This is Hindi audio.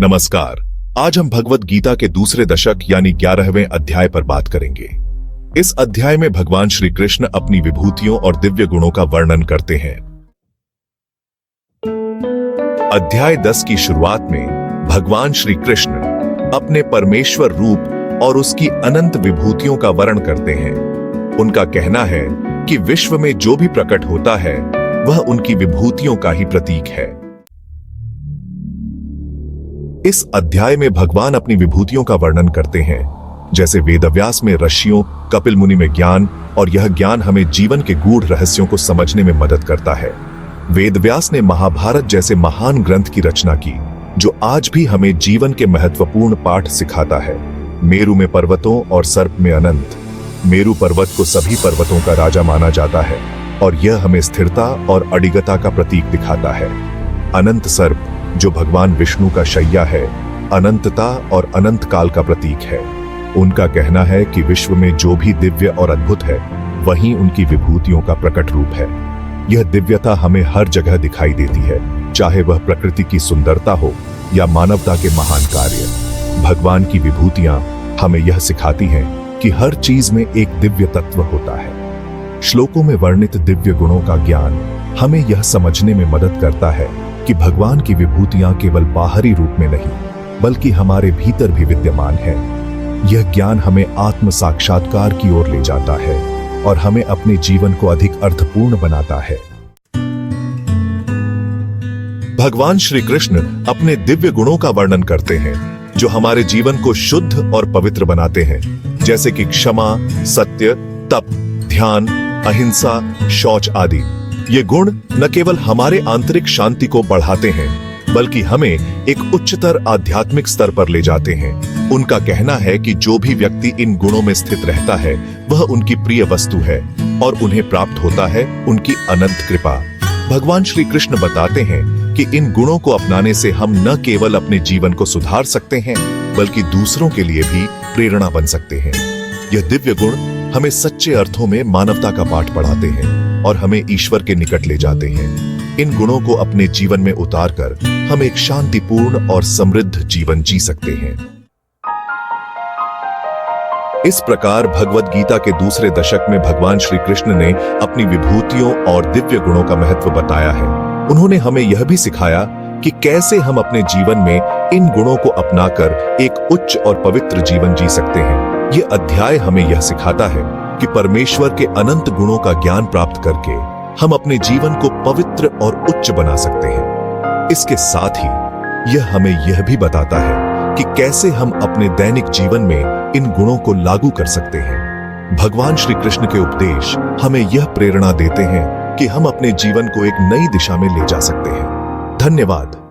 नमस्कार। आज हम भगवद गीता के दूसरे दशक यानी 11वें अध्याय पर बात करेंगे। इस अध्याय में भगवान श्री कृष्ण अपनी विभूतियों और दिव्य गुणों का वर्णन करते हैं। अध्याय 10 की शुरुआत में भगवान श्री कृष्ण अपने परमेश्वर रूप और उसकी अनंत विभूतियों का वर्णन करते हैं। उनका कहना है कि विश्व में जो भी प्रकट होता है वह उनकी विभूतियों का ही प्रतीक है। इस अध्याय में भगवान अपनी विभूतियों का वर्णन करते हैं, जैसे वेदव्यास में ऋषियों, कपिल मुनि में ज्ञान, और यह ज्ञान हमें जीवन के गूढ़ रहस्यों को समझने में मदद करता है। वेदव्यास ने महाभारत जैसे महान ग्रंथ की रचना की, जो आज भी हमें जीवन के महत्वपूर्ण पाठ सिखाता है। मेरु में पर्वतों और सर्प में अनंत। मेरु पर्वत को सभी पर्वतों का राजा माना जाता है और यह हमें स्थिरता और अडिगता का प्रतीक दिखाता है। अनंत सर्प, जो भगवान विष्णु का शैया है, अनंतता और अनंत काल का प्रतीक है। उनका कहना है कि विश्व में जो भी दिव्य और अद्भुत है वही उनकी विभूतियों का प्रकट रूप है। यह दिव्यता हमें हर जगह दिखाई देती है, चाहे वह प्रकृति की सुंदरता हो या मानवता के महान कार्य। भगवान की विभूतियां हमें यह सिखाती हैं कि हर चीज में एक दिव्य तत्व होता है। श्लोकों में वर्णित दिव्य गुणों का ज्ञान हमें यह समझने में मदद करता है कि भगवान की विभूतियां केवल बाहरी रूप में नहीं, बल्कि हमारे भीतर भी विद्यमान है। यह ज्ञान हमें आत्म साक्षात्कार की ओर ले जाता है और हमें अपने जीवन को अधिक अर्थपूर्ण बनाता है। भगवान श्री कृष्ण अपने दिव्य गुणों का वर्णन करते हैं, जो हमारे जीवन को शुद्ध और पवित्र बनाते हैं, जैसे कि क्षमा, सत्य, तप, ध्यान, अहिंसा, शौच आदि। ये गुण न केवल हमारे आंतरिक शांति को बढ़ाते हैं, बल्कि हमें एक उच्चतर आध्यात्मिक स्तर पर ले जाते हैं। उनका कहना है कि जो भी व्यक्ति इन गुणों में स्थित रहता है वह उनकी प्रिय वस्तु है और उन्हें प्राप्त होता है उनकी अनंत कृपा। भगवान श्री कृष्ण बताते हैं कि इन गुणों को अपनाने से हम न केवल अपने जीवन को सुधार सकते हैं, बल्कि दूसरों के लिए भी प्रेरणा बन सकते हैं। यह दिव्य गुण हमें सच्चे अर्थों में मानवता का पाठ पढ़ाते हैं और हमें ईश्वर के निकट ले जाते हैं। इन गुणों को अपने जीवन में उतारकर हम एक शांतिपूर्ण और समृद्ध जीवन जी सकते हैं। इस प्रकार भगवद गीता के दूसरे दशक में भगवान श्री कृष्ण ने अपनी विभूतियों और दिव्य गुणों का महत्व बताया है। उन्होंने हमें यह भी सिखाया कि कैसे हम अपने जीवन में इन गुणों को अपनाकर एक उच्च और पवित्र जीवन जी सकते हैं। यह अध्याय हमें यह सिखाता है कि परमेश्वर के अनंत गुणों का ज्ञान प्राप्त करके हम अपने जीवन को पवित्र और उच्च बना सकते हैं। इसके साथ ही यह हमें यह भी बताता है कि कैसे हम अपने दैनिक जीवन में इन गुणों को लागू कर सकते हैं। भगवान श्री कृष्ण के उपदेश हमें यह प्रेरणा देते हैं कि हम अपने जीवन को एक नई दिशा में ले जा सकते हैं। धन्यवाद।